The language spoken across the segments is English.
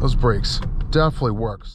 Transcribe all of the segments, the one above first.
Those brakes definitely works.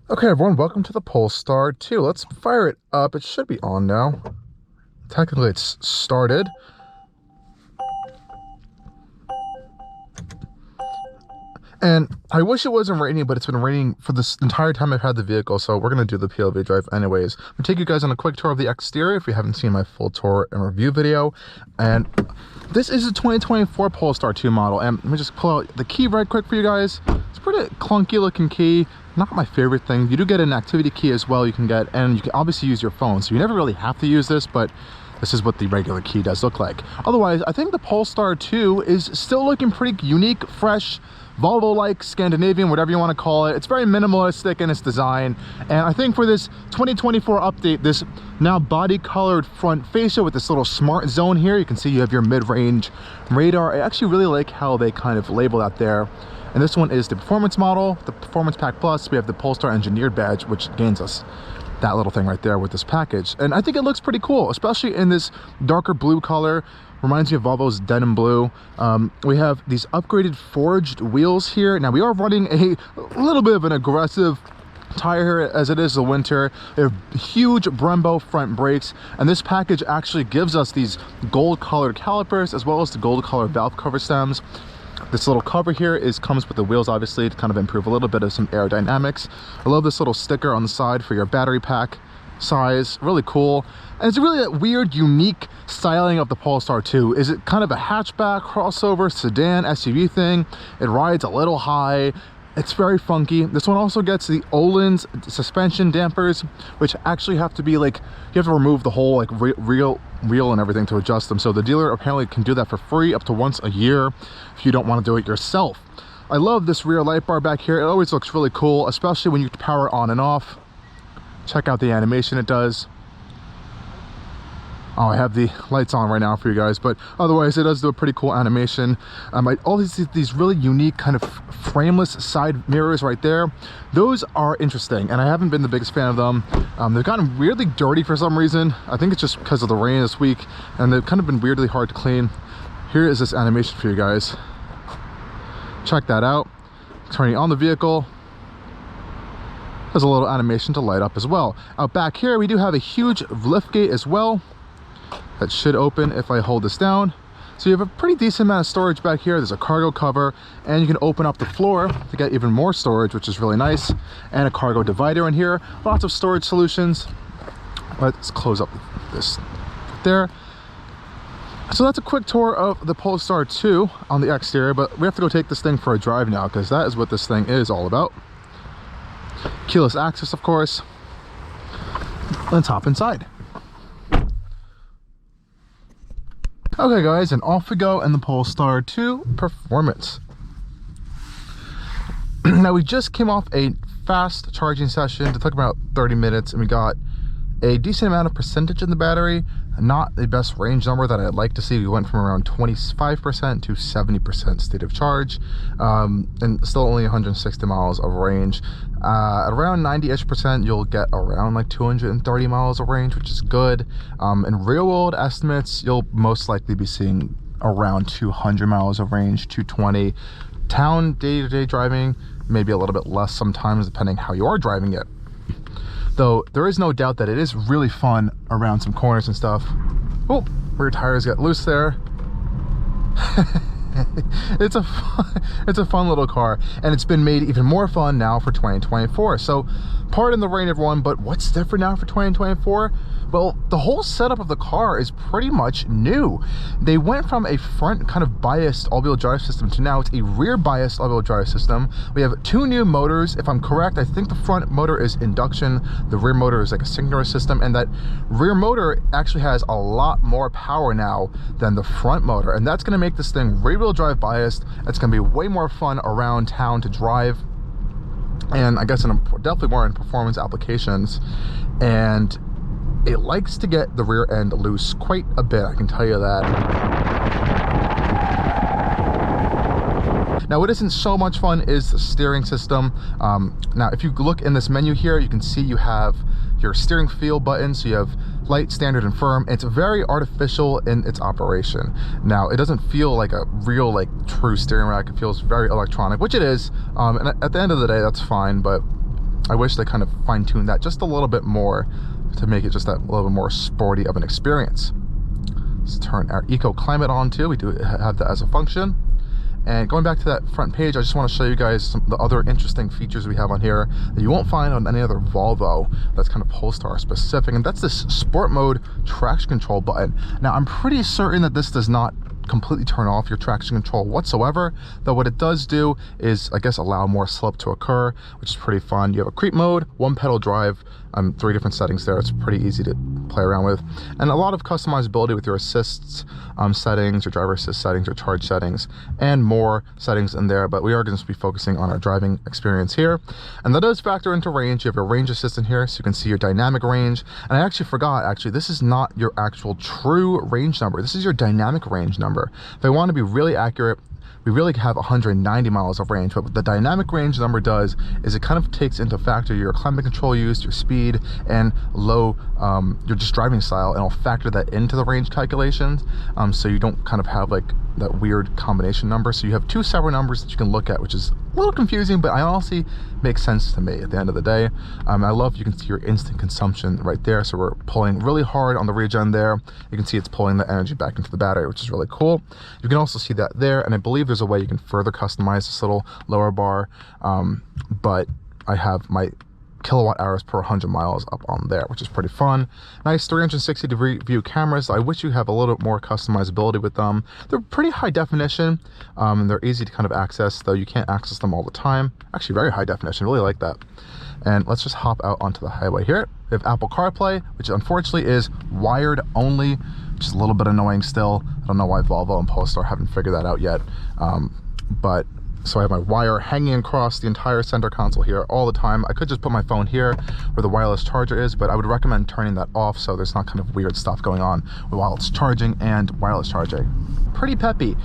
Okay, everyone, welcome to the Polestar 2. Let's fire it up. It should be on now. Technically, it's started. And I wish it wasn't raining, but it's been raining for this entire time I've had the vehicle, so we're going to do the POV drive anyways. I'm going to take you guys on a quick tour of the exterior if you haven't seen my full tour and review video. And this is a 2024 Polestar 2 model, and let me just pull out the key right quick for you guys. It's a pretty clunky looking key. Not my favorite thing. You do get an activity key as well you can get, and you can obviously use your phone, so you never really have to use this, but this is what the regular key does look like. Otherwise, I think the Polestar 2 is still looking pretty unique, fresh, Volvo-like, Scandinavian, whatever you want to call it. It's very minimalistic in its design, and I think for this 2024 update, this now body-colored front fascia with this little smart zone here, you can see you have your mid-range radar. I actually really like how they kind of label that there. And this one is the performance model, the Performance Pack Plus. We have the Polestar Engineered badge, which gains us that little thing right there with this package. And I think it looks pretty cool, especially in this darker blue color. Reminds me of Volvo's denim blue. We have these upgraded forged wheels here. Now we are running a little bit of an aggressive tire here as it is the winter. They have huge Brembo front brakes, and this package actually gives us these gold colored calipers as well as the gold colored valve cover stems. This little cover here comes with the wheels, obviously, to kind of improve a little bit of some aerodynamics. I love this little sticker on the side for your battery pack size. Really cool. And it's really a weird, unique styling of the Polestar 2. Is it kind of a hatchback, crossover, sedan, SUV thing? It rides a little high. It's very funky. This one also gets the Ohlins suspension dampers, which actually have to be like, you have to remove the whole like reel and everything to adjust them. So the dealer apparently can do that for free up to once a year if you don't want to do it yourself. I love this rear light bar back here. It always looks really cool, especially when you power on and off. Check out the animation it does. Oh, I have the lights on right now for you guys, but otherwise it does do a pretty cool animation. All these really unique kind of frameless side mirrors right there, those are interesting, and I haven't been the biggest fan of them. They've gotten weirdly dirty for some reason. I think it's just because of the rain this week, and they've kind of been weirdly hard to clean. Here is this animation for you guys. Check that out. Turning on the vehicle. There's a little animation to light up as well. Out back here, we do have a huge lift gate as well. That should open if I hold this down. So you have a pretty decent amount of storage back here. There's a cargo cover, and you can open up the floor to get even more storage, which is really nice. And a cargo divider in here. Lots of storage solutions. Let's close up this right there. So that's a quick tour of the Polestar 2 on the exterior, but we have to go take this thing for a drive now, because that is what this thing is all about. Keyless access, of course. Let's hop inside. Okay guys, and off we go in the Polestar 2 Performance. Now we just came off a fast charging session. It took about 30 minutes, and we got a decent amount of percentage in the battery. Not the best range number that I'd like to see. We went from around 25% to 70% state of charge, and still only 160 miles of range. At around 90-ish%, you'll get around like 230 miles of range, which is good. In real world estimates, you'll most likely be seeing around 200 miles of range, 220. Town day-to-day driving, maybe a little bit less sometimes, depending how you are driving it. Though there is no doubt that it is really fun around some corners and stuff. Oh, rear tires get loose there. It's a fun little car, and it's been made even more fun now for 2024. So pardon the rain, everyone, but what's different now for 2024? Well, the whole setup of the car is pretty much new. They went from a front kind of biased all-wheel drive system to now it's a rear biased all-wheel drive system. We have two new motors. If I'm correct, I think the front motor is induction, the rear motor is like a Synchronus system, and that rear motor actually has a lot more power now than the front motor, and that's going to make this thing rear-wheel drive biased. It's going to be way more fun around town to drive, and I guess definitely more in performance applications. And it likes to get the rear end loose quite a bit, I can tell you that. Now, what isn't so much fun is the steering system. Now, if you look in this menu here, you can see you have your steering feel button. So you have light, standard, and firm. It's very artificial in its operation. Now, it doesn't feel like a real, like, true steering rack. It feels very electronic, which it is. And at the end of the day, that's fine, but I wish they kind of fine-tuned that just a little bit more to make it just that little bit more sporty of an experience. Let's turn our eco climate on too. We do have that as a function. And going back to that front page, I just want to show you guys some of the other interesting features we have on here that you won't find on any other Volvo that's kind of Polestar specific, and that's this sport mode traction control button. Now, I'm pretty certain that this does not completely turn off your traction control whatsoever, though what it does do is, I guess, allow more slip to occur, which is pretty fun. You have a creep mode, one pedal drive, 3 different settings there. It's pretty easy to play around with, and a lot of customizability with your assists settings, your driver assist settings, your charge settings, and more settings in there. But we are going to be focusing on our driving experience here, and that does factor into range. You have your range assistant here, so you can see your dynamic range. And I actually forgot, this is not your actual true range number. This is your dynamic range number. If I want to be really accurate, we really have 190 miles of range, but what the dynamic range number does is it kind of takes into factor your climate control use, your speed, and low, your just driving style, and it'll factor that into the range calculations, so you don't kind of have like that weird combination number. So you have 2 separate numbers that you can look at, which is a little confusing, but I honestly makes sense to me at the end of the day. I love, you can see your instant consumption right there. So we're pulling really hard on the regen there. You can see it's pulling the energy back into the battery, which is really cool. You can also see that there, and I believe there's a way you can further customize this little lower bar, but I have my kilowatt hours per 100 miles up on there, which is pretty fun. Nice 360-degree view cameras. I wish you have a little bit more customizability with them. They're pretty high definition, and they're easy to kind of access, though you can't access them all the time. Actually, very high definition, really like that. And let's just hop out onto the highway here. We have Apple CarPlay, which unfortunately is wired only, which is a little bit annoying still. I don't know why Volvo and Polestar haven't figured that out yet, but so I have my wire hanging across the entire center console here all the time. I could just put my phone here where the wireless charger is, but I would recommend turning that off so there's not kind of weird stuff going on while it's charging and wireless charging. Pretty peppy.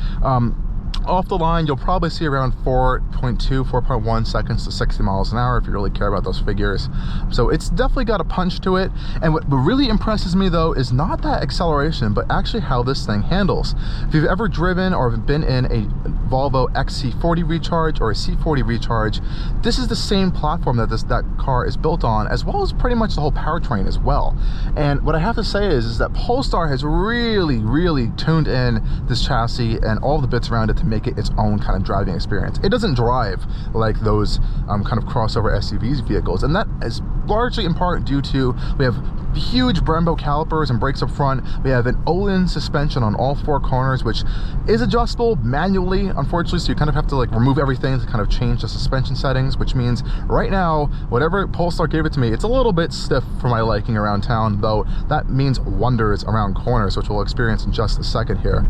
Off the line, you'll probably see around 4.2, 4.1 seconds to 60 miles an hour if you really care about those figures. So it's definitely got a punch to it. And what really impresses me though is not that acceleration, but actually how this thing handles. If you've ever driven or been in a Volvo XC40 Recharge or a C40 Recharge, this is the same platform that that car is built on, as well as pretty much the whole powertrain as well. And what I have to say is that Polestar has really tuned in this chassis and all the bits around it to make it its own kind of driving experience. It doesn't drive like those kind of crossover SUVs vehicles, and that is largely in part due to we have huge Brembo calipers and brakes up front. We have an Ohlins suspension on all 4 corners, which is adjustable manually, unfortunately, so you kind of have to like remove everything to kind of change the suspension settings, which means right now, whatever Polestar gave it to me, it's a little bit stiff for my liking around town, though that means wonders around corners, which we'll experience in just a second here.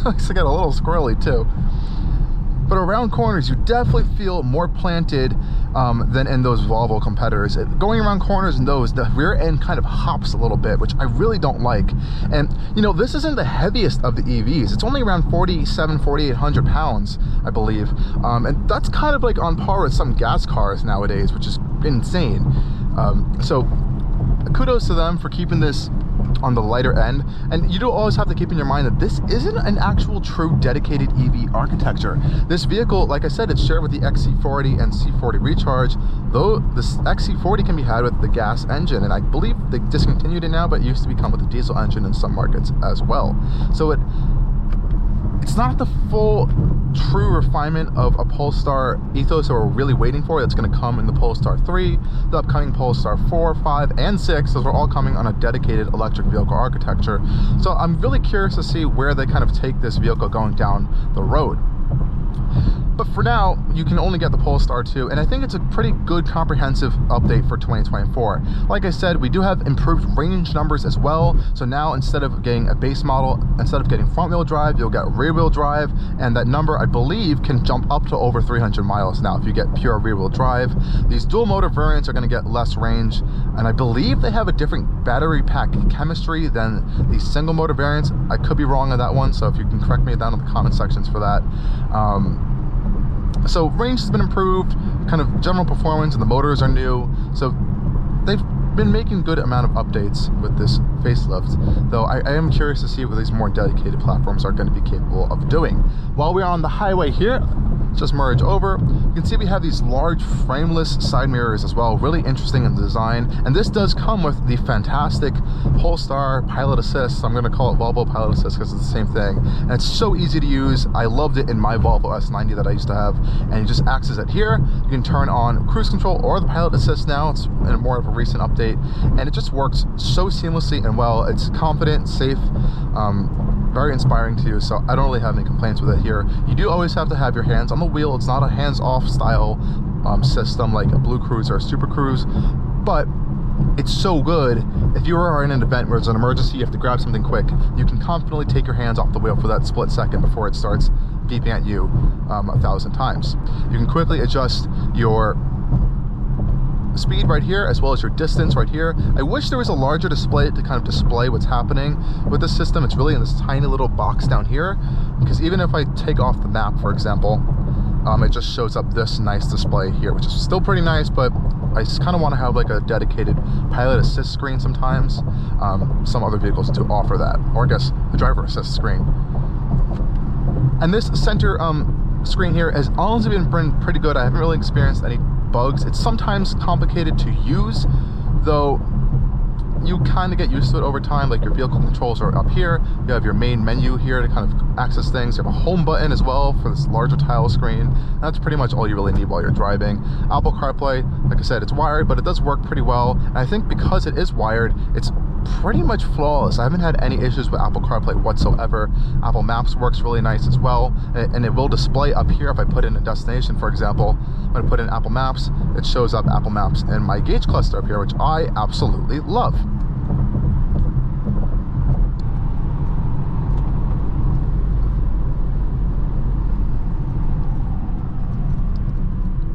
Looks like I got a little squirrely too. But around corners, you definitely feel more planted than in those Volvo competitors. Going around corners in those, the rear end kind of hops a little bit, which I really don't like. And you know, this isn't the heaviest of the EVs. It's only around 4,800 pounds, I believe. And that's kind of like on par with some gas cars nowadays, which is insane. So kudos to them for keeping this on the lighter end. And you do always have to keep in your mind that this isn't an actual true dedicated EV architecture. This vehicle, like I said, it's shared with the XC40 and C40 Recharge, though this XC40 can be had with the gas engine, and I believe they discontinued it now, but it used to come with a diesel engine in some markets as well. So it's not the full true refinement of a Polestar ethos that we're really waiting for. That's going to come in the Polestar 3, the upcoming Polestar 4, 5, and 6. Those are all coming on a dedicated electric vehicle architecture. So I'm really curious to see where they kind of take this vehicle going down the road. But But for now, you can only get the Polestar 2, and I think it's a pretty good comprehensive update for 2024. Like I said, we do have improved range numbers as well. So now instead of getting a base model, instead of getting front wheel drive, you'll get rear wheel drive, and that number I believe can jump up to over 300 miles now if you get pure rear wheel drive. These dual motor variants are going to get less range, and I believe they have a different battery pack chemistry than the single motor variants. I could be wrong on that one, so if you can correct me down in the comment sections for that. So range has been improved, kind of general performance, and the motors are new. So they've been making good amount of updates with this facelift, though I am curious to see what these more dedicated platforms are going to be capable of doing. While we're on the highway here, just merge over, you can see we have these large frameless side mirrors as well, really interesting in the design. And this does come with the fantastic Polestar Pilot Assist. I'm going to call it Volvo Pilot Assist because it's the same thing, and it's so easy to use. I loved it in my Volvo S90 that I used to have, and you just access it here. You can turn on cruise control or the Pilot Assist now. It's more of a recent update, and it just works so seamlessly and well. It's confident, safe, very inspiring to use, so I don't really have any complaints with it here. You do always have to have your hands on the wheel. It's not a hands-off style system like a Blue Cruise or a Super Cruise, but it's so good. If you are in an event where there's an emergency, you have to grab something quick, you can confidently take your hands off the wheel for that split second before it starts beeping at you 1,000 times. You can quickly adjust your speed right here, as well as your distance right here. I wish there was a larger display to kind of display what's happening with the system. It's really in this tiny little box down here, because even if I take off the map, for example, it just shows up this nice display here, which is still pretty nice, but I just kind of want to have like a dedicated Pilot Assist screen sometimes. Some other vehicles do offer that, or I guess the driver assist screen. And this center screen here has honestly been pretty good. I haven't really experienced any bugs. It's sometimes complicated to use, though you kind of get used to it over time. Like your vehicle controls are up here, you have your main menu here to kind of access things, you have a home button as well for this larger tile screen. That's pretty much all you really need while you're driving. Apple CarPlay, like I said, it's wired, but it does work pretty well, and I think because it is wired, it's pretty much flawless. I haven't had any issues with Apple CarPlay whatsoever. Apple Maps works really nice as well, and it will display up here if I put in a destination, for example. When I put in Apple Maps, it shows up Apple Maps in my gauge cluster up here, which I absolutely love.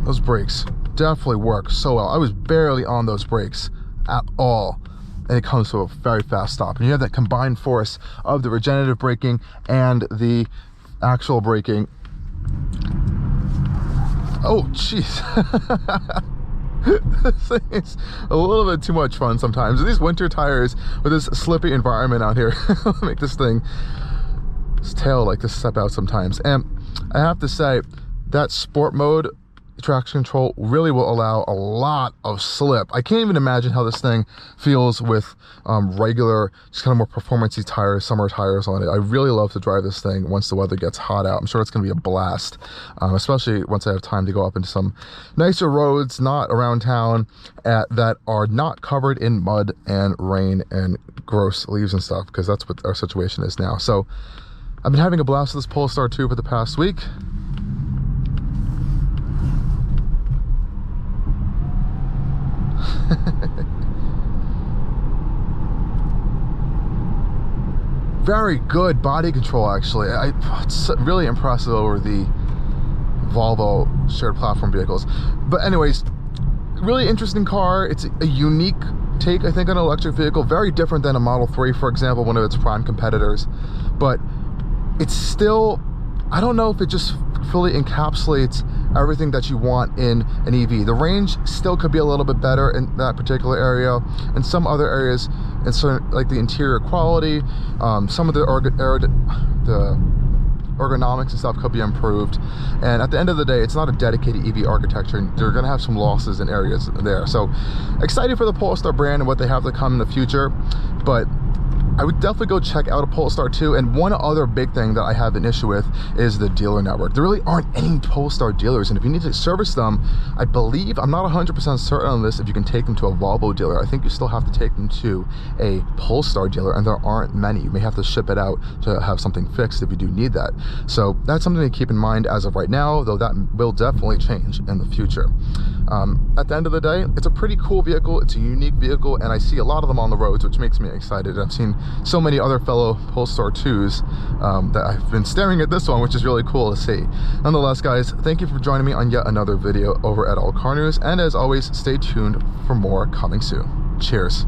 Those brakes definitely work so well. I was barely on those brakes at all, and it comes to a very fast stop. And you have that combined force of the regenerative braking and the actual braking. Oh, jeez. This thing is a little bit too much fun sometimes. These winter tires with this slippy environment out here make this tail like to step out sometimes. And I have to say that sport mode traction control really will allow a lot of slip. I can't even imagine how this thing feels with regular, just kind of more performance-y tires, summer tires on it. I really love to drive this thing once the weather gets hot out. I'm sure it's going to be a blast, especially once I have time to go up into some nicer roads, not around town, that are not covered in mud and rain and gross leaves and stuff, because that's what our situation is now. So I've been having a blast with this Polestar 2 for the past week. Very good body control, actually. It's really impressive over the Volvo shared platform vehicles. But anyways, really interesting car. It's a unique take, I think, on an electric vehicle. Very different than a Model 3, for example, one of its prime competitors. But it's still, I don't know if it just fully encapsulates everything that you want in an EV. The range still could be a little bit better in that particular area. In some other areas, in certain, like the interior quality, some of the ergonomics and stuff could be improved. And at the end of the day, it's not a dedicated EV architecture, and they're going to have some losses in areas there. So excited for the Polestar brand and what they have to come in the future. But I would definitely go check out a Polestar 2. And one other big thing that I have an issue with is the dealer network. There really aren't any Polestar dealers, and if you need to service them, I believe, I'm not 100% certain on this, if you can take them to a Volvo dealer. I think you still have to take them to a Polestar dealer, and there aren't many. You may have to ship it out to have something fixed if you do need that. So that's something to keep in mind as of right now, though that will definitely change in the future. At the end of the day, it's a pretty cool vehicle. It's a unique vehicle, and I see a lot of them on the roads, which makes me excited. I've seen so many other fellow Polestar 2s that I've been staring at this one, which is really cool to see. Nonetheless, guys, thank you for joining me on yet another video over at Allcarnews, and as always, stay tuned for more coming soon. Cheers.